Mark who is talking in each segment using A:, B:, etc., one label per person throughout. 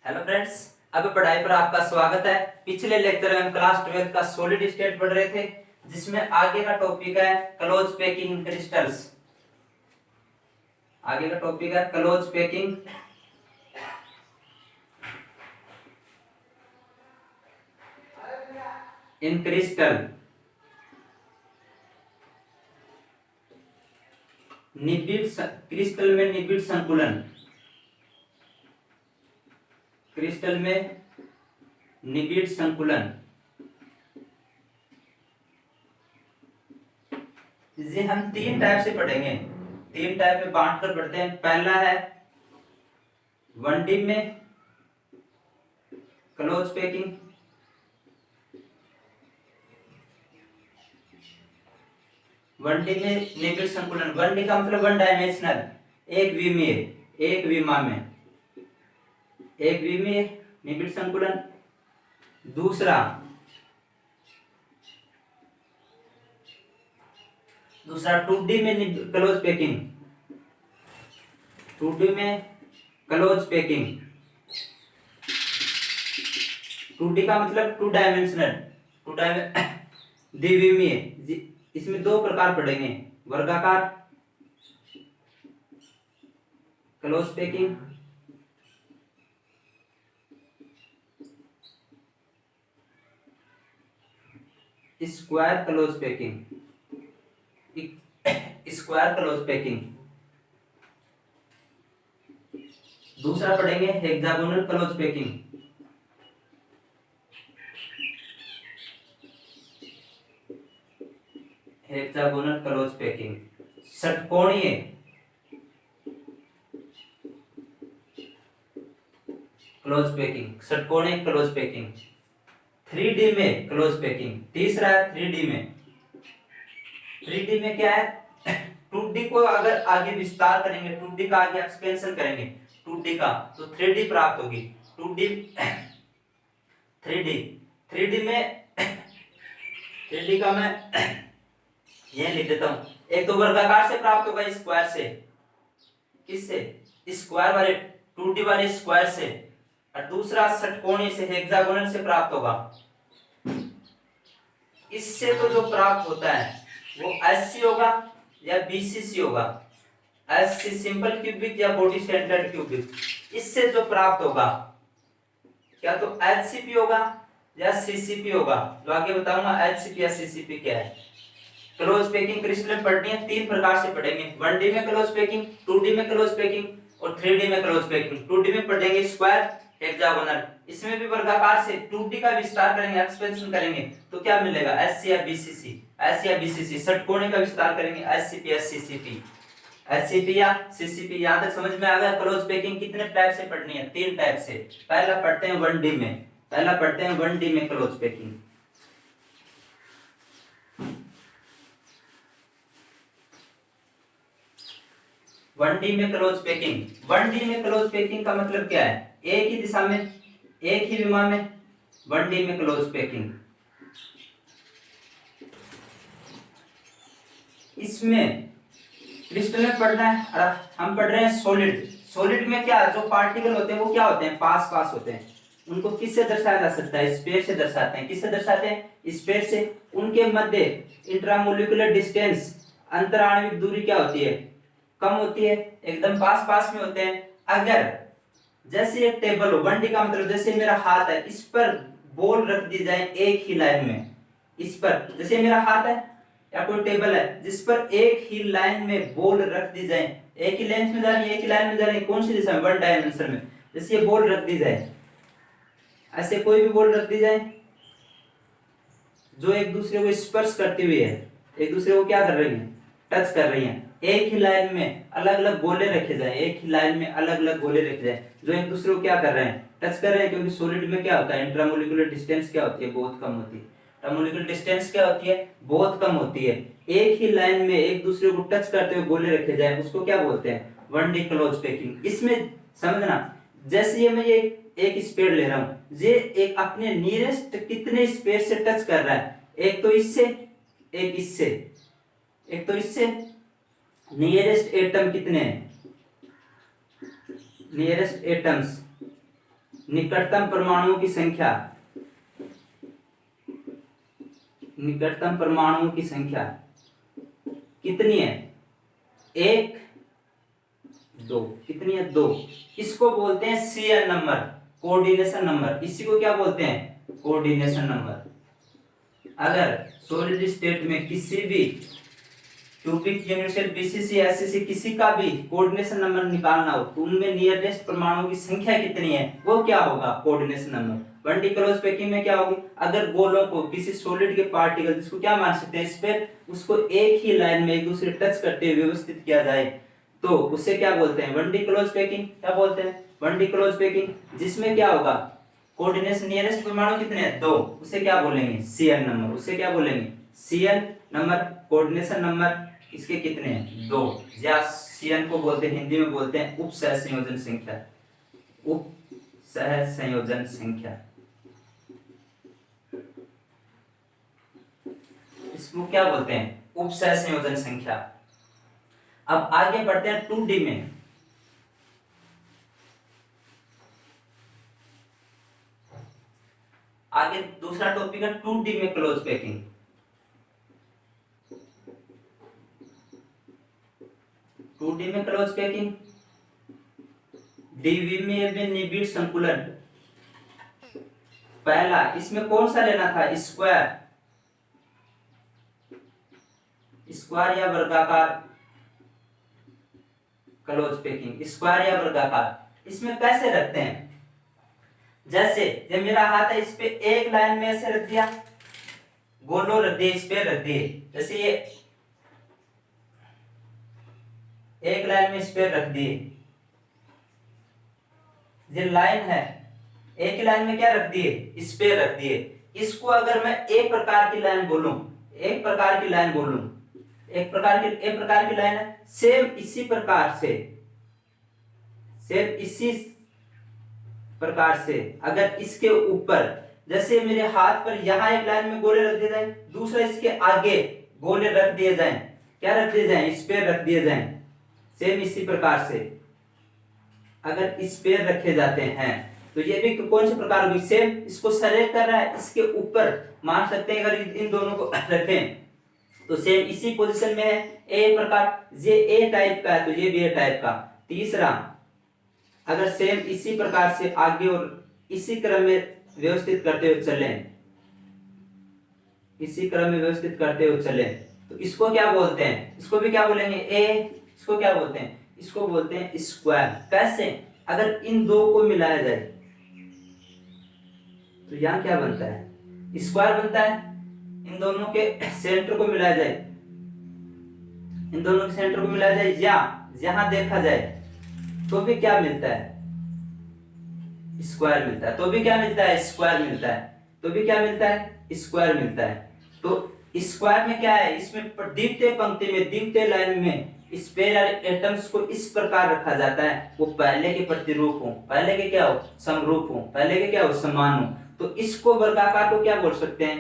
A: Hello friends, अब पढ़ाई पर आपका स्वागत है। पिछले लेक्चर में हम क्लास 12 का सॉलिड स्टेट पढ़ रहे थे, जिसमें आगे का टॉपिक है क्लोज पैकिंग क्रिस्टल्स। आगे का टॉपिक है close packing in crystal. Crystal में निबिड़ संकुलन, क्रिस्टल में निबिड़ संकुलन। इसे हम तीन टाइप से पढ़ेंगे, तीन टाइप में बांट कर पढ़ते हैं। पहला है 1D में क्लोज पैकिंग, वन डी में निबिड़ संकुलन। 1D का मतलब वन डायमेंशनल, एक विमीय, एक विमा में, एक विमीय निबिड़ संकुलन। दूसरा 2D में क्लोज पैकिंग, 2D में क्लोज पैकिंग। 2D का मतलब टू डायमेंशनल, द्विविमीय। इसमें दो प्रकार पढ़ेंगे, वर्गाकार close packing, square close packing, square close packing. दूसरा पढ़ेंगे hexagonal close packing, hexagonal close packing. षटकोणीय क्लोज पैकिंग, षटकोणीय क्लोज पैकिंग। 3D में क्लोज पैकिंग। तीसरा है 3D में। 3D में क्या है, 2D को अगर आगे विस्तार करेंगे, 2D का आगे एक्सपेंशन करेंगे 2D का, तो 3D प्राप्त होगी। 2D 3D में 3D का मैं ये लिख देता हूं। एक तो वर्गाकार से प्राप्त होगा, स्क्वायर से। किससे? स्क्वायर वाले 2D वाले स्क्वायर से। और दूसरा षटकोणीय से, हेक्सागोनल से प्राप्त होगा। इससे तो जो प्राप्त होता है वो SC होगा या BCC होगा। SC सिंपल क्यूबिक या बॉडी सेंटर्ड क्यूबिक। इससे जो प्राप्त होगा क्या तो HCP होगा या CCP होगा, जो आगे बताऊंगा HCP या CCP क्या है। क्लोज पैकिंग क्रिस्टल पढ़नी है, तीन प्रकार से पढ़ेंगे। 1D में क्लोज पैकिंग, 2D में क्लोज पैकिंग और 3D में क्लोज पैकिंग। 2D में पढ़ेंगे स्क्वायर, हेक्सागोनल। इसमें भी वर्गाकार से 2D का विस्तार करेंगे, एक्सपेंशन करेंगे, तो क्या मिलेगा? SC या BCC, SC या BCC। षटकोणीय का विस्तार करेंगे SCP या CCP, SCP या CCP। यहां तक समझ में आ गया? क्लोज पैकिंग कितने टाइप से पढ़नी है? तीन टाइप से। पहला पढ़ते हैं 1D में, पहला पढ़ते हैं 1D में क्लोज पैकिंग। 1D में क्लोज पैकिंग। 1D में क्लोज पैकिंग का मतलब क्या है? एक ही दिशा में, एक ही विमा में 1D में क्लोज पैकिंग। इसमें क्रिस्टल में पढ़ना है, हम पढ़ रहे हैं सॉलिड। सॉलिड में क्या, जो पार्टिकल होते हैं वो क्या होते हैं? पास पास होते हैं। उनको किससे दर्शाया जा सकता है? स्पेस से दर्शाते हैं। किससे दर्शाते हैं? स्पेस से। उनके मध्य इंट्रामोलिकुलर डिस्टेंस, अंतराणविक दूरी क्या होती है? कम होती है, एकदम पास पास में होते हैं। अगर जैसे एक टेबल हो, 1D का मतलब जैसे मेरा हाथ है, इस पर बॉल रख दी जाए एक ही लाइन में, इस पर जैसे मेरा हाथ है या कोई टेबल है जिस पर एक ही लाइन में बॉल रख दी जाए, एक ही लेंथ में जा रही है, एक ही लाइन में जा रही है, कौन सी दिशा में? 1 डायमेंशन में। जैसे ये बॉल रख दी जाए, ऐसे कोई भी बॉल रख दी जाए जो एक दूसरे को स्पर्श करती हुई है, एक दूसरे को क्या कर रही है? टच कर रही है। एक ही लाइन में अलग अलग गोले रखे जाए, एक ही लाइन में अलग अलग गोले रखे जाए जो एक दूसरे को क्या कर रहे हैं? टच कर रहे हैं। क्योंकि सॉलिड में क्या होता है? इंट्रामोलिकुलर डिस्टेंस क्या होती है? बहुत कम होती है। इंट्रामोलिकुलर डिस्टेंस क्या होती है? बहुत कम होती है। एक ही लाइन में एक दूसरे को टच करते हुए गोले रखे जाए, उसको क्या बोलते हैं? 1D close packing. इसमें समझना, जैसे ये मैं ये एक स्पेयर ले रहा हूं, ये एक अपने नियरेस्ट कितने स्पेयर से टच कर रहा है? एक तो इससे, एक इससे, एक तो इससे। नियरेस्ट एटम कितने हैं? नियरेस्ट एटम्स निकटतम परमाणुओं की संख्या, निकटतम परमाणुओं की संख्या कितनी है? 1 2। कितनी है? 2। इसको बोलते हैं सीएन नंबर, कोऑर्डिनेशन नंबर। इसी को क्या बोलते हैं? Coordination number. अगर सॉलिड स्टेट में किसी भी क्यूबिक, यूनिट, बीसीसी, एससीसी किसी का भी कोऑर्डिनेशन नंबर निकालना हो तो उनमें नियरेस्ट परमाणुओं की संख्या कितनी है वो क्या होगा? Coordination number. 1D close packing में क्या होगी? अगर गोलों को किसी सॉलिड के पार्टिकल, जिसको क्या मान सकते हैं इस पे, उसको एक ही लाइन में एक दूसरे टच करते हुए व्यवस्थित किया जाए तो उसे क्या बोलते हैं? 1D close packing. क्या बोलते हैं? 1D close packing. जिसमें क्या होगा? कोऑर्डिनेशन नियरेस्ट परमाणु कितने हैं? 2। उसे क्या बोलेंगे? CN number. उसे क्या बोलेंगे? CN number. कोऑर्डिनेशन नंबर इसके कितने हैं? 2। या सीएन को बोलते हैं, हिंदी में बोलते हैं उप सहसंयोजन संख्या। उप सहसंयोजन संख्या, इसको क्या बोलते हैं? उप सहसंयोजन संख्या। अब आगे बढ़ते हैं 2D में। आगे दूसरा टॉपिक है 2D में क्लोज पैकिंग। 2D में क्लोज पैकिंग, द्विविमीय में निबिड़ संकुलन। पहला, इसमें कौन सा लेना था? स्क्वायर, स्क्वायर या वर्गाकार क्लोज पैकिंग। स्क्वायर या वर्गाकार। इसमें कैसे रखते हैं? जैसे जब मेरा हाथ है इस पे एक लाइन में ऐसे रख दिया, गोलो रख दिए, इस पे रख दिए, जैसे ये एक लाइन में इस पे रख दिए, ये लाइन है, एक ही लाइन में क्या रख दिए? इस पे रख दिए। इसको अगर मैं एक प्रकार की लाइन बोलूं, एक प्रकार की लाइन बोलूं, एक प्रकार की लाइन है, सेम इसी प्रकार से, सेम इसी प्रकार से अगर इसके ऊपर, जैसे मेरे हाथ पर यहां एक लाइन में गोले रख दिए जाए, दूसरा इसके आगे गोले रख दिए जाए, क्या रख दिए जाए? इस पे रख दिए जाए। सेम इसी प्रकार से अगर इस पे रखे जाते हैं तो ये भी कौन से प्रकार की? सेम इसको सेलेक्ट कर रहा है, इसके ऊपर मान सकते हैं अगर इन दोनों को रखें तो सेम इसी पोजीशन में है। ए प्रकार, ये ए टाइप का है तो ये भी ए टाइप का। तीसरा, अगर सेम इसी प्रकार से आगे और इसी क्रम में व्यवस्थित करते हुए चलें, इसी क्रम में व्यवस्थित करते हुए चलें तो इसको क्या बोलते हैं? इसको भी क्या बोलेंगे? ए। इसको क्या बोलते हैं? इसको बोलते हैं स्क्वायर। कैसे? अगर इन दो को मिलाया जाए तो यहां क्या बनता है? स्क्वायर बनता है। इन दोनों के सेंटर को मिलाया जाए, इन दोनों के सेंटर को मिलाया जाए या यहां देखा जाए तो भी क्या मिलता है? स्क्वायर मिलता है। तो भी क्या मिलता है? स्क्वायर मिलता है। तो भी क्या मिलता है? स्क्वायर मिलता है। तो स्क्वायर में क्या है? इसमें द्वितीय पंक्ति में, द्वितीय लाइन में स्पेयर एटम्स को इस प्रकार रखा जाता है वो पहले के प्रतिरूप हो, पहले के क्या हो? समरूप हो, पहले के क्या हो? समान हो। तो इसको वर्गाकार को क्या बोल सकते हैं?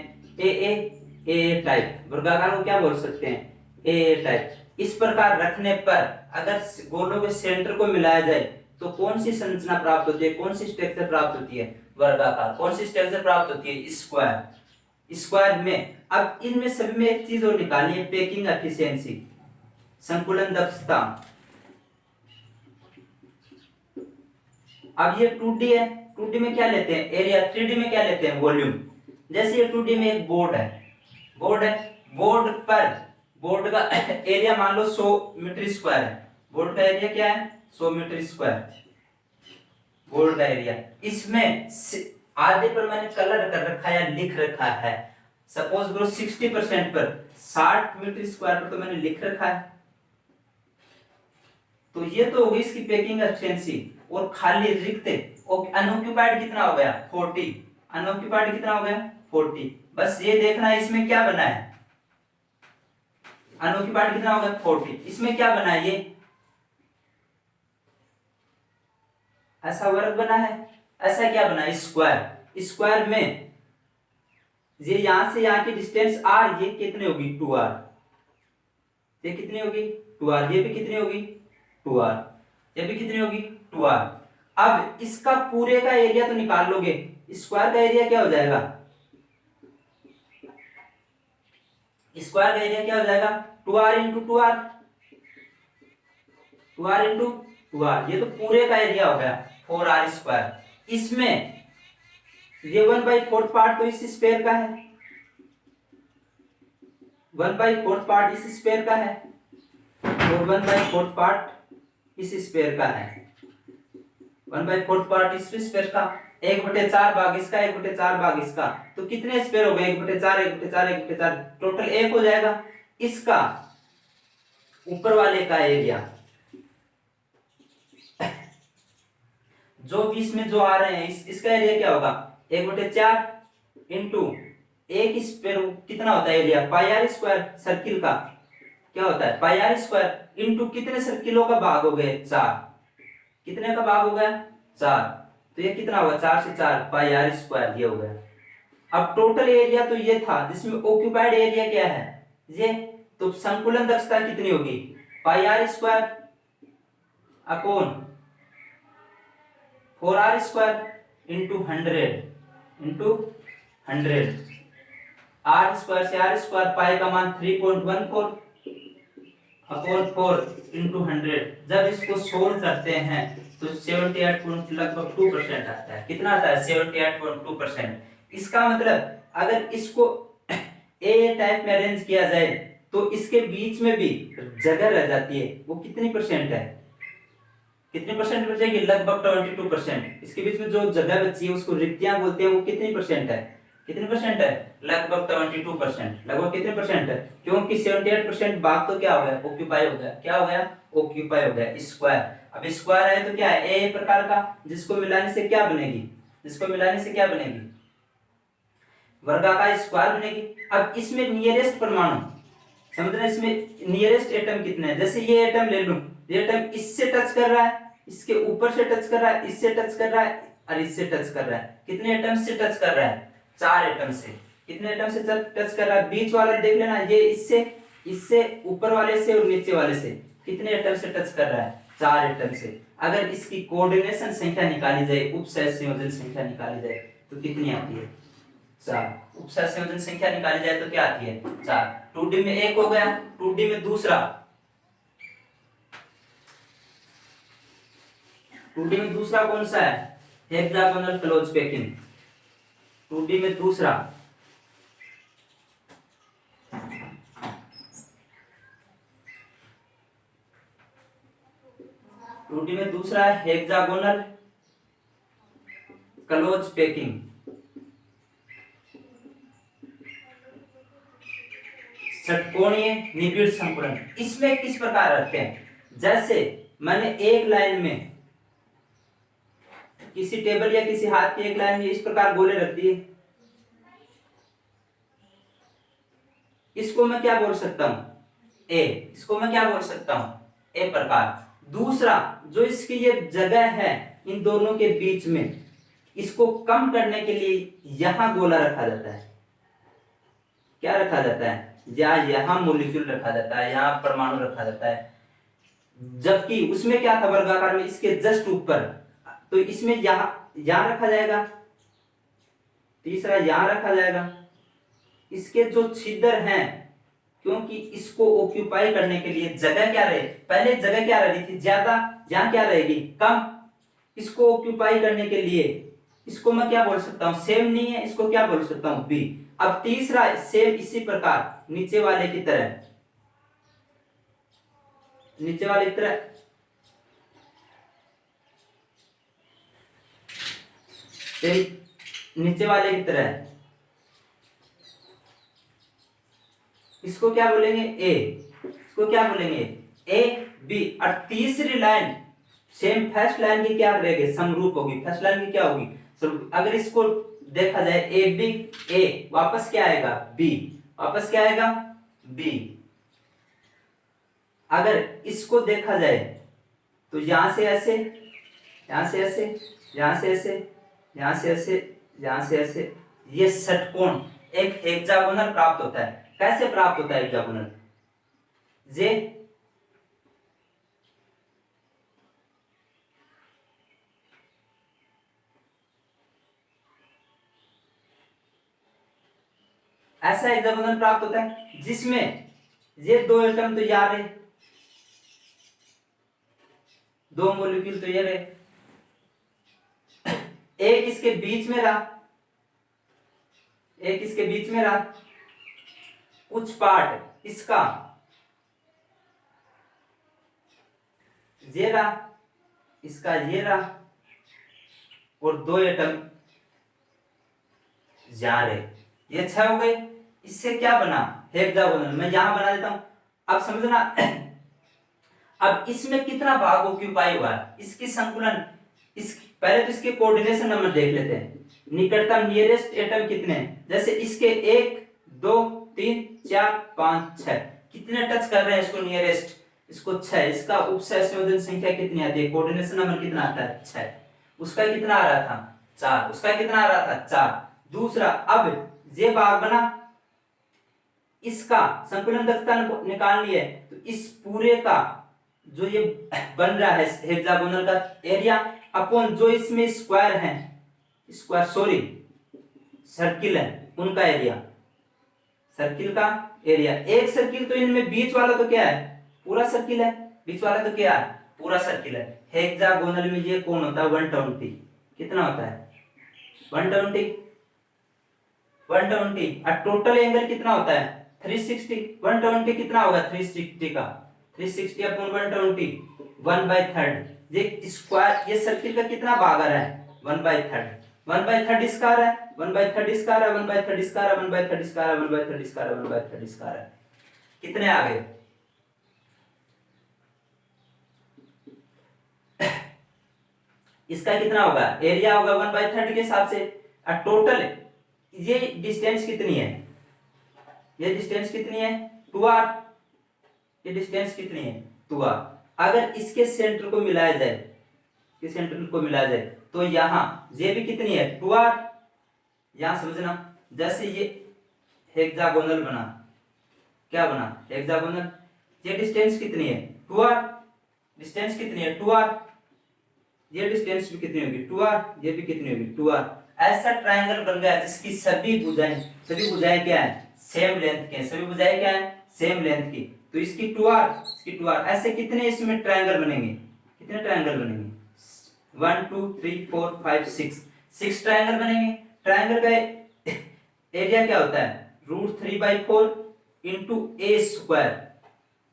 A: ए टाइप। वर्गाकार को क्या बोल सकते हैं? ए टाइप। इस प्रकार रखने पर अगर गोलों के सेंटर को मिलाया जाए तो कौन सी संरचना प्राप्त होती है? कौन सी स्ट्रक्चर प्राप्त होती है? वर्गाकार। कौन सी स्ट्रक्चर प्राप्त होती है? स्क्वायर। स्क्वायर में अब इनमें सभी में एक चीज और निकालनी है, पैकिंग एफिशिएंसी, संकुलन दक्षता। अब ये 2D है, 2D में क्या लेते हैं? एरिया। 3D में क्या लेते हैं? वॉल्यूम। जैसे ये 2D में एक बोर्ड है, बोर्ड है, बोर्ड पर बोर्ड का एरिया मान लो 100 मीटर स्क्वायर है। बोर्ड का एरिया क्या है? 100 मीटर स्क्वायर बोर्ड का एरिया। इसमें आधे पर मैंने कलर कर रखा है या लिख रखा है, सपोज करो 60% पर 60 मीटर स्क्वायर पर तो मैंने लिख रखा है। तो ये तो होगी इसकी पैकिंग एफिशिएंसी। और खाली रिक्त और अनऑक्यूपाइड कितना हो गया? 40। अनऑक्यूपाइड कितना हो गया? 40। बस ये देखना है इसमें क्या बना है। अनऑक्यूपाइड कितना हो गया? 40। इसमें क्या बना है? ये ऐसा वर्ग बना है। ऐसा क्या बना है? स्क्वायर। स्क्वायर में ये यहां से यहां की डिस्टेंस r, ये कितनी होगी? 2r। ये कितनी होगी? 2r। ये भी कितनी होगी? 2r। ये भी कितनी होगी? 2r। अब इसका पूरे का एरिया तो निकाल लोगे, स्क्वायर का एरिया क्या हो जाएगा, स्क्वायर का एरिया क्या हो जाएगा 2r into 2r, 2r into 2r, ये तो पूरे का एरिया हो गया 4r स्क्वायर। इसमें ये 1/4 पार्ट तो इस स्क्वायर का है, 1/4 पार्ट इस स्क्वायर का है और 1/4 पार्ट इस स्क्वायर का है, 1/4 पार्ट इस स्क्वायर का, 1/4 भाग इसका, 1/4 भाग इसका, तो कितने स्क्वायर हो गए 1/4 1/4 1/4, टोटल 1 हो जाएगा। इसका ऊपर वाले का एरिया जो बीच में जो आ रहे हैं इसका एरिया क्या होगा 1/4 इंटू एक स्क्वायर कितना होता है area pi r square, circle का क्या होता है पाई आर स्क्वायर, इंटू कितने सर्किलों का भाग हो गए 4, कितने का भाग हो गया 4, तो ये कितना होगा 4 से 4 पाई आर स्क्वायर, ये हो गया। अब टोटल एरिया तो ये था जिसमें ऑक्यूपाइड एरिया क्या है ये, तो संकुलन दक्षता कितनी होगी pi r square upon 4r square into 100 r square से r स्क्वायर, पाई का मान 3.14 अपॉन 4 इंटू 100। जब इसको सोल्व करते हैं तो 78 लगभग 2% आता है, कितना आता है 78.2%। इसका मतलब अगर इसको ए टाइप में अरेंज किया जाए तो इसके बीच में भी जगह रह जाती है, वो कितनी परसेंट है, कितनी परसेंट बचेगी लगभग 22%। इसके बीच में जो जगह बची है उसको रिक्तियां बोलते हैं, वो कितनी परसेंट है, कितनी परसेंट है लगभग 22%, लगभग कितने परसेंट है, क्योंकि 78% भाग तो क्या हो गया ऑक्यूपाई हो गया, क्या हो गया ऑक्यूपाई हो गया स्क्वायर। अब स्क्वायर है तो क्या है ए प्रकार का, जिसको मिलाने से क्या बनेगी, जिसको मिलाने से क्या बनेगी वर्गाकार स्क्वायर बनेगी। अब इसमें नियरेस्ट परमाणु समझना, इसमें नियरेस्ट एटम कितने हैं, जैसे ये एटम ले लूं, ये एटम इससे टच कर रहा है, इसके ऊपर से टच कर रहा है, इससे टच कर रहा है और इससे टच कर रहा है, कितने एटम से टच कर रहा है 4 एटम से, कितने एटम से टच कर रहा है, बीच वाला देख लेना, ये इससे, इससे ऊपर वाले से और नीचे वाले से कितने एटम से टच कर रहा है 4 एटम से। अगर इसकी कोऑर्डिनेशन संख्या निकाली जाए, उपसहसंयोजन संख्या निकाली जाए तो कितनी आती है 4, उपसहसंयोजन संख्या निकाली जाए तो क्या आती है 4। 2D में एक हो गया, 2D में दूसरा, 2D में दूसरा कौन सा है हेक्सागोनल क्लोज पैकिंग, 2D में दूसरा, टूडी में दूसरा है हेक्सागोनल क्लोज पैकिंग। षटकोणीय निबिड़ संकुलन इसमें किस प्रकार रखते हैं, जैसे मैंने एक लाइन में किसी टेबल या किसी हाथ की एक लाइन में इस प्रकार गोले रख दिए, इसको मैं क्या बोल सकता हूं ए, इसको मैं क्या बोल सकता हूं ए प्रकार। दूसरा जो इसकी ये जगह है इन दोनों के बीच में, इसको कम करने के लिए यहां गोला रखा जाता है, क्या रखा जाता है या यहां मॉलिक्यूल रखा जाता है, यहां परमाणु रखा जाता है, जबकि उसमें क्या था वर्गाकार में इसके जस्ट ऊपर, तो इसमें यहां रखा जाएगा, तीसरा यहां रखा जाएगा। इसके जो छिद्र हैं, क्योंकि इसको ऑक्यूपाई करने के लिए जगह क्या रहे, पहले जगह क्या रह रही थी ज्यादा, यहां क्या रहेगी कम, इसको ऑक्यूपाई करने के लिए इसको मैं क्या बोल सकता हूं सेम नहीं है, इसको क्या बोल सकता हूं बी। अब तीसरा सेम इसी प्रकार नीचे वाले की तरह, नीचे वाले की तरह नीचे वाले की तरह इसको क्या बोलेंगे ए, इसको क्या बोलेंगे ए बी। और तीसरी लाइन सेम फर्स्ट लाइन की क्या रहेगी समरूप होगी, फर्स्ट लाइन की क्या होगी समरूप। अगर इसको देखा जाए ए बी, ए वापस क्या आएगा बी, वापस क्या आएगा बी। अगर इसको देखा जाए तो यहां से ऐसे, यहां से ऐसे, यहां से ऐसे, यहां से ऐसे, यहां से ऐसे, ये षटकोण एक हेक्सागोनल प्राप्त होता है। कैसे प्राप्त होता है हेक्सागोनल, जे ऐसा हेक्सागोनल प्राप्त होता है जिसमें ये दो एटम तो यार है, दो मॉलिक्यूल तो ये रहे, एक इसके बीच में रहा, एक इसके बीच में रहा, कुछ पार्ट इसका ये रहा, इसका ये रहा, और दो एटम जा रहे, ये 6 हो गए। इससे क्या बना हेक्सागोनल, मैं यहां बना देता हूं, अब समझना। अब इसमें कितना भाग ऑक्यूपाई हुआ है, इसकी संकुलन, इस पहले तो इसके कोऑर्डिनेशन नंबर देख लेते हैं, निकटतम नियरेस्ट एटम कितने हैं, जैसे इसके 1 2 3 4 5 6, कितने टच कर रहे हैं इसको नियरेस्ट, इसको 6, इसका उपसहसंयोजन संख्या कितनी आती है, कोऑर्डिनेशन नंबर कितना आता है 6, उसका कितना आ रहा था 4, उसका कितना आ रहा था 4। दूसरा, अब ये भाग बना, इसका संकुलन दक्षता निकालनी है, तो इस पूरे का जो ये बन रहा है हेक्सागोनल का एरिया अपॉन जो इसमें स्क्वायर है, स्क्वायर सॉरी सर्किल है उनका एरिया, सर्किल का एरिया, एक सर्किल तो इनमें बीच वाला तो क्या है पूरा सर्किल है, बीच वाला तो क्या है पूरा सर्किल है। हेक्सागोनल में ये कोण होता है 120, कितना होता है 120, 120, और टोटल एंगल कितना होता है 360, 120 कितना होगा 360 का, 360 अपॉन 120 1/3, ये स्क्वायर ये सर्किल का कितना भाग आ रहा है 1/3, 1/3 इसका आ रहा है, 1/3 इसका आ रहा है, 1/3 इसका आ रहा है, 1/3 इसका आ रहा है, 1/3 इसका आ रहा है, 1/3 इसका आ रहा है, कितने आ गए इसका कितना होगा एरिया होगा 1/3 के हिसाब से, और टोटल ये डिस्टेंस कितनी है, ये डिस्टेंस कितनी है 2r, ये डिस्टेंस कितनी है 2r, अगर इसके सेंटर को मिलाया जाए, के सेंटर को मिलाया जाए तो यहां ये भी कितनी है 2r, यहां समझना, जैसे ये हेक्सागोनल बना, क्या बना हेक्सागोनल, ये डिस्टेंस कितनी है 2r, डिस्टेंस कितनी है 2r, ये डिस्टेंस भी कितनी होगी 2r, ये भी कितनी होगी 2r, ऐसा ट्रायंगल बन गया जिसकी सभी भुजाएं क्या है सेम लेंथ के, सभी भुजाएं क्या है सेम लेंथ की, तो इसकी 2r, इसकी 2r, ऐसे कितने इसमें ट्रायंगल बनेंगे, कितने ट्रायंगल बनेंगे 1 2 3 4 5 6 ट्रायंगल बनेंगे। ट्रायंगल का एरिया क्या होता है √3/4 इंटू ए स्क्वायर,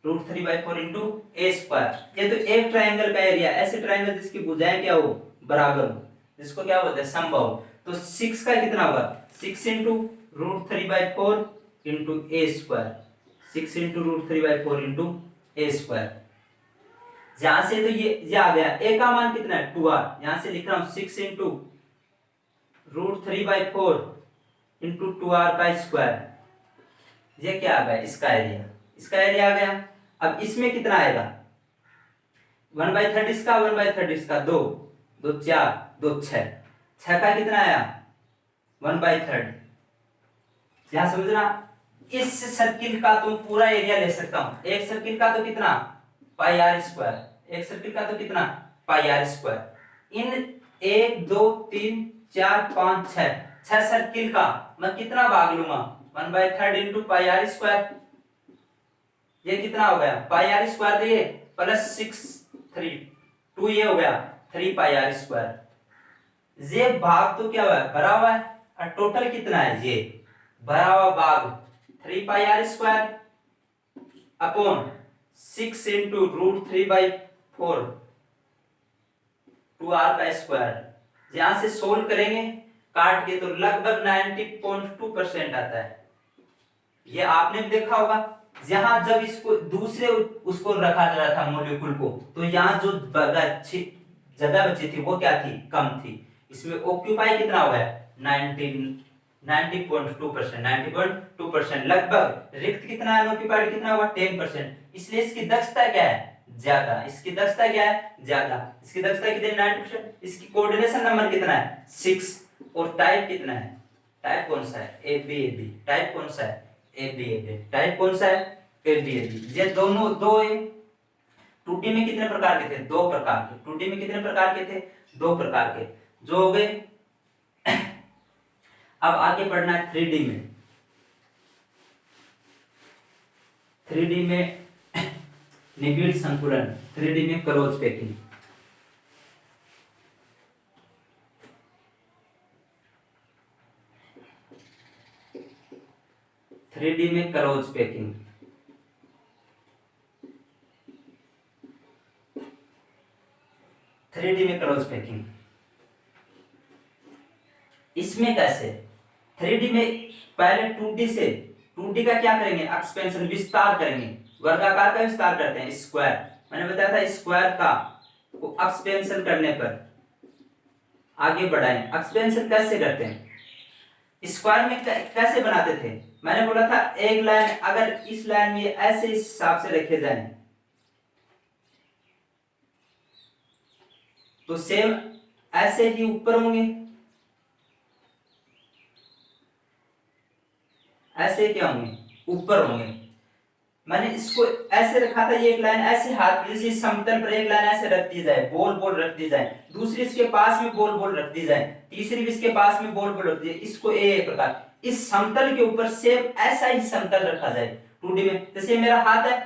A: √3/4 इंटू ए स्क्वायर, ये तो एक ट्रायंगल का एरिया, ऐसे ट्रायंगल जिसकी भुजाएं क्या हो बराबर हो, जिसको क्या बोलते हैं समबाहु, तो 6 का कितना होगा 6 इंटू √3/4 इंटू ए स्क्वायर, 6 इंटू √3/4 इंटू ए स्क्वायर, यहां से तो ये आ गया, ए का मान कितना है 2r, यहां से लिख रहा हूं 6 इंटू √3/4 इंटू 2r का स्क्वायर, ये क्या आ गया इसका एरिया, इसका एरिया आ गया। अब इसमें कितना आएगा 1/3 इसका, 1/3 इसका, 2 2 4 2 6, 6 का कितना आया 1/3, यहां समझना, इस सर्किल का तुम पूरा एरिया ले सकता हूं, एक सर्किल का तो कितना πr², एक सर्किल का तो कितना πr², इन 1 2 3 4 5 6 सर्किल का मैं कितना भाग लूंगा 1/3 इंटू πr², ये कितना हो गया πr², तो ये प्लस 6 3 2, ये हो गया 3πr², ये भाग तो क्या हुआ है भरा हुआ है, और टोटल कितना है ये भरा हुआ भाग 3πr² अपॉन 6 इंटू √3/4 2r का स्क्वायर, यहां से सोल्व करेंगे काट के तो लगभग 90.2% आता है। ये आपने देखा होगा, यहां जब इसको दूसरे उसको रखा जा रहा था मॉलिक्यूल को, तो यहां जो जगह बची थी वो क्या थी कम थी, इसमें ऑक्यूपाई कितना हुआ है 90.2%, लगभग रिक्त कितना है ऑक्यूपाइड कितना हुआ 10%, इसलिए इसकी दक्षता क्या है ज्यादा, इसकी दक्षता क्या है ज्यादा, इसकी दक्षता कितनी 90%, इसकी कोऑर्डिनेशन नंबर कितना है 6, और टाइप कितना है, टाइप कौन सा है ABAB, टाइप कौन सा है ABAB, टाइप कौन सा है ABAB, ये दोनों दो 2D में कितने प्रकार के थे 2 प्रकार के, 2D में कितने प्रकार के थे 2 प्रकार के, जो हो गए। अब आगे पढ़ना है 3D में, 3D में निबिड़ संकुलन, 3D में क्लोज पैकिंग। 3D में क्लोज पैकिंग। इसमें कैसे? 3D में पहले 2D से 2D का क्या करेंगे? एक्सपेंशन, विस्तार करेंगे। वर्गाकार का विस्तार करते हैं, स्क्वायर। मैंने बताया था स्क्वायर का को एक्सपेंशन करने पर आगे बढ़ाएं। एक्सपेंशन कैसे करते हैं? स्क्वायर में कैसे बनाते थे? मैंने बोला था एक लाइन अगर इस लाइन में ऐसे इस हिसाब से रखे जाए तो सेम ऐसे ही ऊपर होंगे, ऐसे क्या होंगे? ऊपर होंगे। मैंने इसको ऐसे रखा था, ये एक लाइन ऐसे हाथ जैसे समतल पर एक लाइन ऐसे रख दी जाए, बोल बोल रख दी जाए, दूसरी इसके पास में बोल बोल रख दी जाए, तीसरी भी इसके पास में बोल बोल रख दी जाए, इसको ए प्रकार इस समतल के ऊपर सेम ऐसा ही समतल रखा जाए 2D में। जैसे मेरा हाथ है,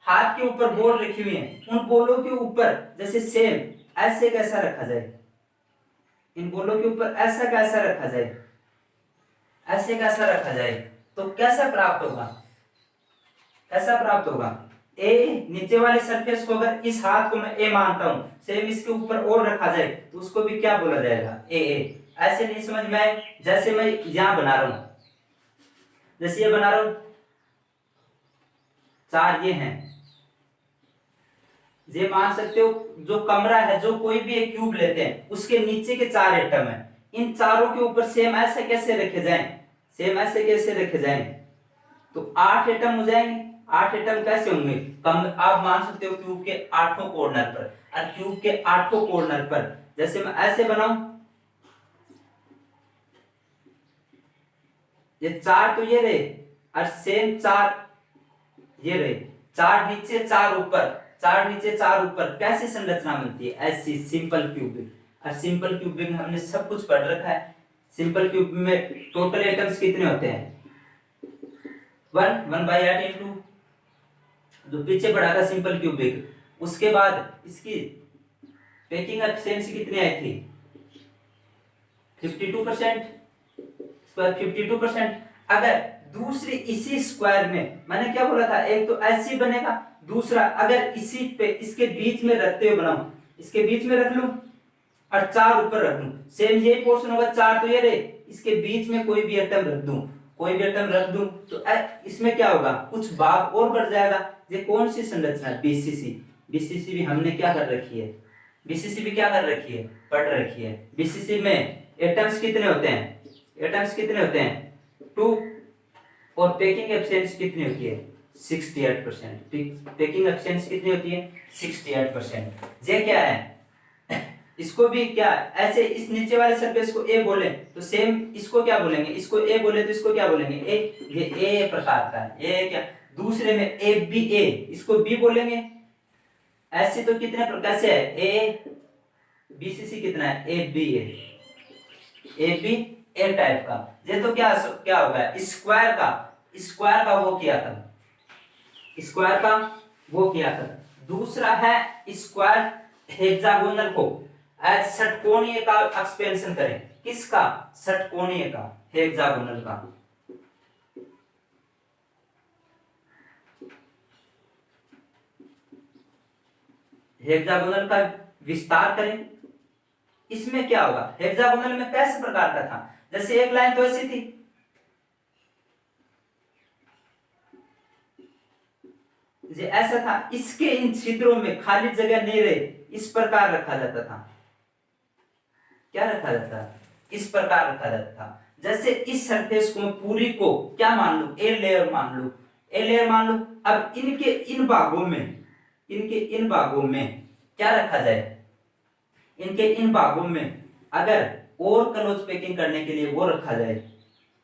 A: हाथ के ऊपर बोल रखी हुई है, उन बोलों के ऊपर जैसे सेम ऐसे कैसा रखा जाए, इन बोलों के ऊपर ऐसा कैसा रखा जाए, ऐसे कैसा रखा जाए, तो कैसा प्राप्त होगा? कैसा प्राप्त होगा? ए नीचे वाले सरफेस को अगर इस हाथ को मैं ए मानता हूं, सेम इसके ऊपर और रखा जाए तो उसको भी क्या बोला जाएगा? ए ए। ऐसे नहीं समझ में आए? जैसे मैं यहां बना रहा हूं, जैसे ये बना रहा हूं, 4 ये हैं, ये मान सकते हो जो कमरा है, जो कोई भी एक क्यूब लेते हैं उसके नीचे के 4 एटम है, इन चारों के ऊपर सेम ऐसे कैसे रखे जाएं? सेम ऐसे कैसे रखे जाएं? तो 8 एटम हो जाएंगे। 8 एटम कैसे होंगे? कम आप मान सकते हो क्यूब के 8 कॉर्नर पर, और क्यूब के 8 कॉर्नर पर जैसे मैं ऐसे बनाऊं, ये 4 तो ये रहे और सेम 4 ये रहे, 4 नीचे 4 ऊपर, 4 नीचे 4 ऊपर, कैसी संरचना बनती है? ऐसी सिंपल क्यूबिक। और सिंपल क्यूबिक में हमने सब कुछ पढ़ रखा है। सिंपल क्यूबिक में टोटल एटम्स कितने होते हैं? 1/8 इंटू जो पीछे पढ़ा था सिंपल क्यूबिक। उसके बाद इसकी पैकिंग एफिशिएंसी कितनी आई थी? 52%। 52%। अगर दूसरी इसी स्क्वायर में मैंने क्या बोला था, एक तो ऐसी बनेगा, दूसरा अगर इसी पे इसके बीच में रखते हुए बनाऊं, इसके बीच में रख लूं और 4 ऊपर रख दूं, सेम यही पोर्शन होगा। 4 तो ये रहे, इसके बीच में कोई भी एटम रख दूं, कोई भी एटम रख दूं तो इसमें क्या होगा? कुछ भाग और बढ़ जाएगा। ये कौन सी संरचना है? बीसीसी। बीसीसी भी हमने क्या कर रखी है? बीसीसी भी क्या कर रखी है? पढ़ रखी है। बीसीसी में एटम्स कितने होते हैं? एटम्स कितने होते हैं? 2। और पैकिंग एफिशिएंसी कितनी होती है? 68%। पैकिंग एफिशिएंसी कितनी होती है? 68%। ये क्या है? इसको भी क्या ऐसे इस नीचे वाले सरफेस को ए बोले तो सेम इसको क्या बोलेंगे? इसको ए बोले तो इसको क्या बोलेंगे? ए। ये ए प्रकार का है। ए क्या? दूसरे में ए बी ए, इसको बी बोलेंगे। ऐसे तो कितने प्रकार से है? ए बीसीसी कितना है? ए बी ए टाइप का। ये तो क्या क्या होगा? स्क्वायर का वो किया था, स्क्वायर का वो किया था। दूसरा है स्क्वायर हेक्सागोनल को षटकोणीय का एक्सपेंशन करें। किसका? षटकोणीय का, हेक्सागोनल का। हेक्सागोनल का विस्तार करें। इसमें क्या होगा? हेक्सागोनल में कैसे प्रकार का था? जैसे एक लाइन तो ऐसी थी, ये ऐसा था, इसके इन छिद्रों में खाली जगह नहीं रहे, इस प्रकार रखा जाता था। क्या रखा जाता? इस प्रकार रखा जाता था। जैसे इस सरफेस को पूरी को क्या मान लूं? ए लेयर मान लूं, ए लेयर मान लूं। अब इनके इन भागों में क्या रखा जाए? इनके इन भागों में अगर और क्लोज पैकिंग करने के लिए वो रखा जाए,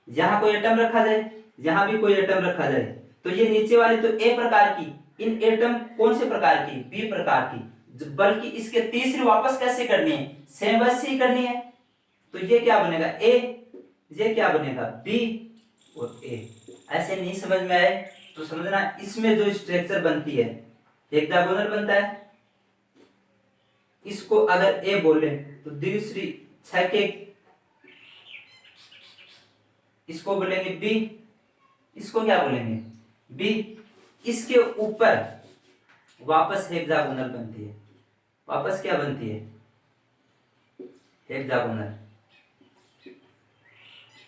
A: यहां कोई एटम रखा जाए, यहां भी कोई एटम रखा जाए, तो ये नीचे वाली तो ए प्रकार की, इन एटम कौन से प्रकार की? बी प्रकार की। बल्कि इसके तीसरी वापस कैसे करनी है? सेम वैसे ही करनी है। तो ये क्या बनेगा? ए। ये क्या बनेगा? बी और ए। ऐसे नहीं समझ में आए तो समझना इसमें जो स्ट्रक्चर बनती है हेक्सागोनल बनता है। इसको अगर ए बोले तो दूसरी 6 के इसको बोलेंगे बी, इसको क्या बोलेंगे बी। इसके ऊपर वापस हेक्सागोनल बनती है, वापस क्या बनती है हेक्सागोनल,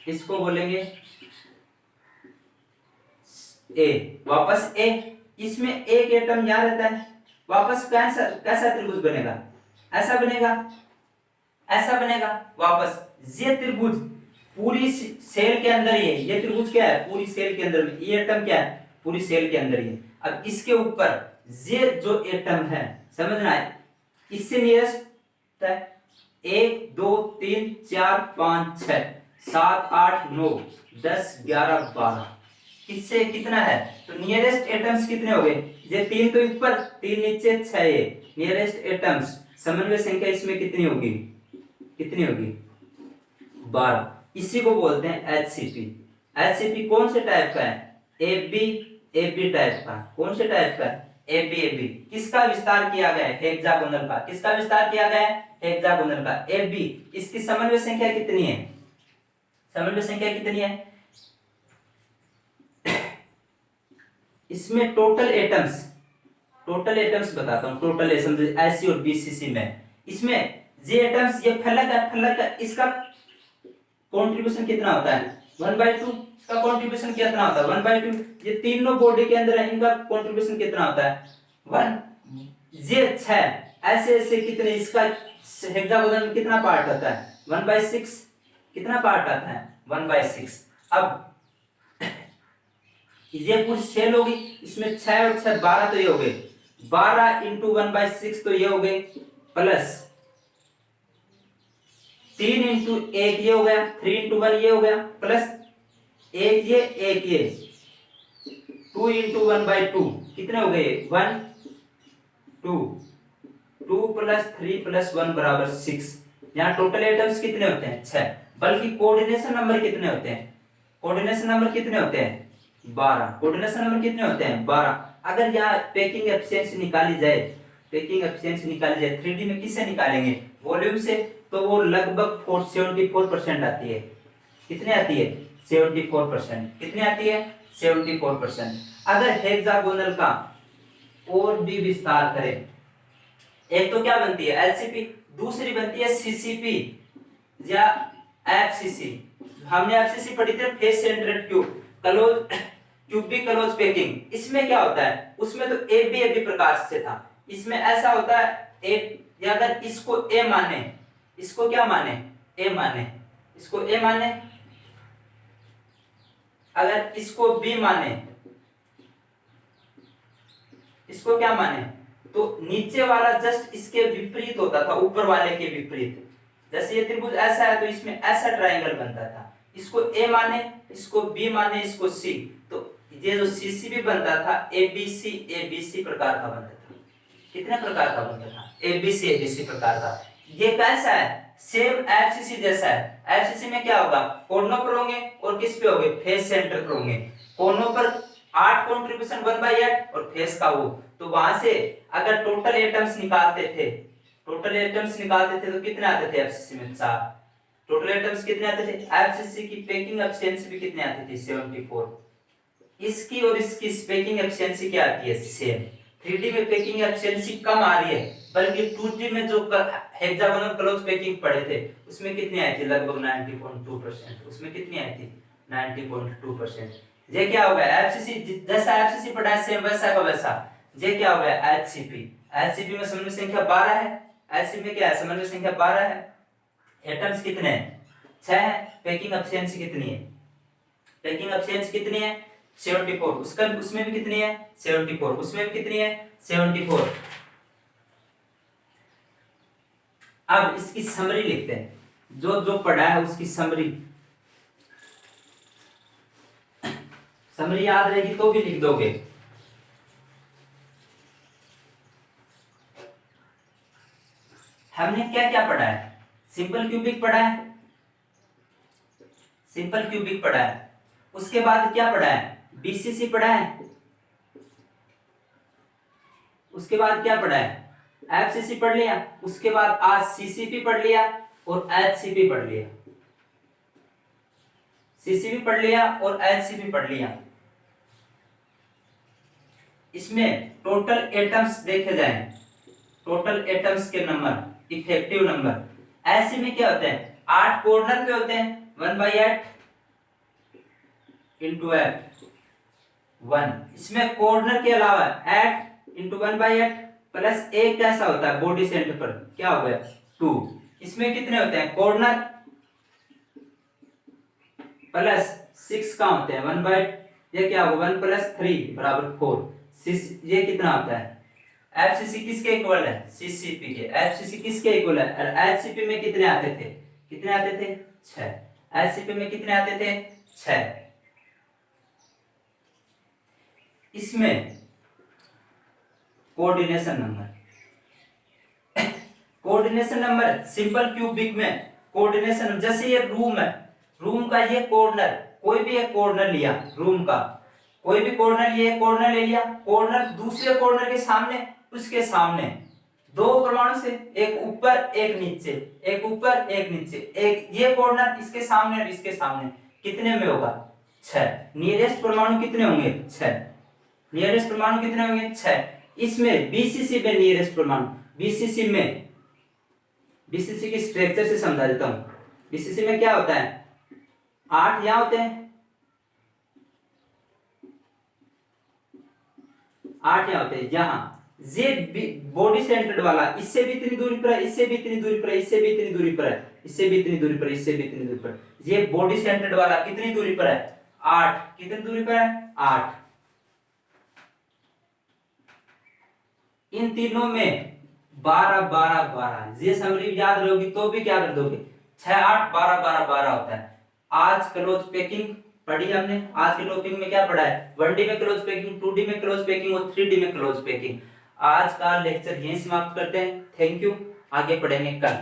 A: इसको बोलेंगे ए, वापस ए। इसमें एक एटम यहां रहता है, वापस कैसा कैसा त्रिभुज बनेगा, ऐसा बनेगा, ऐसा बनेगा वापस। ये त्रिभुज पूरी सेल के अंदर ही है, ये त्रिभुज क्या है पूरी सेल के अंदर में, ये एटम क्या है पूरी सेल के अंदर ही है। अब इसके ऊपर ये जो एटम है समझना है, इससे नियरेस्ट है 1 2 3 4 5 6 7 8 9 10 11 12, इससे कितना है तो नियरेस्ट एटम्स कितने हो गए, ये 3 तो ऊपर 3 नीचे 6 ये नियरेस्ट एटम्स, समन्वय संख्या इसमें कितनी होगी, कितनी होगी 12। इसी को बोलते हैं HCP। HCP कौन से टाइप का है AB टाइप का, कौन से टाइप का AB। किसका विस्तार किया गया है हेक्सागोनल का, किसका विस्तार किया गया है हेक्सागोनल का AB। इसकी समन्वय संख्या कितनी है, समन्वय संख्या कितनी है, इसमें टोटल एटम्स बताता हूं, टोटल एटम्स SC और BCC में, इसमें ये एटम्स ये फलक है, इसका कंट्रीब्यूशन कितना होता है 1/2, इसका कंट्रीब्यूशन कितना होता है 1/2। ये तीनों बॉडी के अंदर है, इनका कंट्रीब्यूशन कितना होता है 1। ये 6 ऐसे कितने, इसका हेक्सागोनल में कितना पार्ट होता है 1/6, कितना पार्ट आता है 1/6। अब ये पूरी सेल होगी, इसमें 6 और 6 12, तो ये हो गए 12 इंटू 1/6, तो ये हो गए प्लस 3 इंटू 1 ये हो गया, 3 इंटू 1 ये हो गया, प्लस 1 ये 2 इंटू 1/2 कितने हो गए 1 2 2 प्लस 3 प्लस 1 बराबर 6। यहाँ टोटल एटम्स कितने होते हैं 6, बल्कि कोऑर्डिनेशन नंबर कितने होते हैं, कोऑर्डिनेशन नंबर कितने होते हैं 12, कोऑर्डिनेशन नंबर कितने होते हैं 12। अगर यहाँ पैकिंग एफिशिएंसी निकाली जाए, पैकिंग एफिशिएंसी निकाली जाए 3D में किससे निकालेंगे वॉल्यूम से, तो वो लगभग 74% आती है, कितनी आती है 74%, कितनी आती है 74%। अगर हेक्सागोनल का और भी विस्तार करें, एक तो क्या बनती है LCP, दूसरी बनती है CCP या FCC। हमने FCC पढ़ी थी face centred tube close cubic close packing. इसमें क्या होता है, उसमें तो AB प्रकार से था, इसमें ऐसा होता है एक, या अगर इसको A माने, इसको क्या माने A माने, इसको A माने, अगर इसको B माने, इसको क्या माने, तो नीचे वाला जस्ट इसके विपरीत होता था, ऊपर वाले के विपरीत। जैसे ये त्रिभुज ऐसा है तो इसमें ऐसा ट्रायंगल बनता था, इसको A माने, इसको B माने, इसको C, तो ये जो CCB बनता था ABC प्रकार का बनता था। कितने प्रकार का बनता था ABC प्रकार का। ये कैसा है सेम FCC जैसा है। FCC में क्या होगा, कोनों पर होंगे और किस पे होंगे फेस सेंटर पर होंगे, कोनों पर 8 कंट्रीब्यूशन 1/8 और फेस का वो, तो वहां से अगर टोटल एटम्स निकालते थे, तो कितने आते थे FCC में 4, टोटल एटम्स कितने आते थे। FCC की पैकिंग एफिशिएंसी भी कितनी आती थी 74। इसकी और इसकी पैकिंग एफिशिएंसी क्या आती है सेम। 3D में पैकिंग एफिशिएंसी कम आ रही है, बल्कि 2D में जो हेक्सागोनल क्लोज पैकिंग पढ़े थे उसमें कितनी आई थी लगभग 90.2%, उसमें कितनी आई थी 90.2%। ये क्या हो गया FCC, जैसा FCC पढ़ा है सेम वैसा का वैसा। ये क्या हो गया HCP में समन्वय संख्या 12 है, HCP में क्या है समन्वय संख्या 12 है, एटम्स कितने हैं 6 है, पैकिंग एफिशिएंसी कितनी है, पैकिंग एफिशिएंसी कितनी है 74, उसका उसमें भी कितनी है 74, उसमें भी कितनी है 74। अब इसकी समरी लिखते हैं, जो जो पढ़ा है उसकी समरी याद रहेगी तो भी लिख दोगे। हमने क्या क्या पढ़ा है, सिंपल क्यूबिक पढ़ा है, उसके बाद क्या पढ़ा है BCC पढ़ा है, उसके बाद क्या पढ़ा है, एफसीसी पढ़ लिया, उसके बाद आज सीसीपी पढ़ लिया और एचसीपी पढ़ लिया, सीसीपी पढ़ लिया और एचसीपी पढ़ लिया। इसमें टोटल एटम्स देखे जाएं, टोटल एटम्स के नंबर, इफेक्टिव नंबर। एचसी में क्या होते हैं, 8 कॉर्नर के होते हैं, 1/8 इंटू 8 1। इसमें कॉर्नर के अलावा 8 इंटू 1/8 प्लस एक कैसा होता है बॉडी सेंटर पर, क्या हो गया 2। इसमें कितने होते हैं कॉर्नर प्लस 6 का होते हैं 1/, ये क्या होगा 1 + 3 = 4। ये कितना होता है, एफसीसी किसके इक्वल है, सीसीपी के। एफसीसी किसके इक्वल है, और एचसीपी में कितने आते थे, कितने आते थे 6। एचसीपी में कितने आते थे 6। इसमें coordination number, coordination number simple cubic में कोऑर्डिनेशन, जैसे ये रूम है, रूम का ये कॉर्नर, कोई भी एक कॉर्नर लिया रूम का, कोई भी कॉर्नर लिए, कॉर्नर ले लिया, कॉर्नर दूसरे कॉर्नर के सामने, उसके सामने 2 परमाणु से, एक ऊपर एक नीचे, एक ऊपर एक नीचे, एक ये कॉर्नर इसके सामने और इसके सामने, कितने में होगा 6। नियरेस्ट परमाणु कितने होंगे 6, नियरेस्ट परमाणु कितने होंगे 6। इसमें बीसीसी में नियरेस्ट परमाणु, बीसीसी में, बीसीसी की स्ट्रक्चर से समझा देता हूं। बीसीसी में क्या होता है, 8 यहां होते हैं, 8 यहां होते हैं, यहां ये बॉडी सेंटर्ड वाला इससे भी इतनी दूरी पर है, इससे भी इतनी दूरी पर है, इससे भी इतनी दूरी पर है, इससे भी इतनी दूरी पर, इससे भी इतनी दूरी पर। ये बॉडी सेंटर्ड वाला कितनी दूरी पर है 8, कितनी दूरी पर है 8। इन तीनों में 12 12 12, ये समरी याद रहोगी तो भी क्या कर दोगे, 6 8 12 12 12 होता है। आज क्लोज पैकिंग पढ़ी हमने, आज के टॉपिक में क्या पढ़ा है, 1D में क्लोज पैकिंग, 2D में क्लोज पैकिंग और 3D में क्लोज पैकिंग। आज का लेक्चर यहीं समाप्त करते हैं। थैंक यू, आगे पढ़ेंगे कल।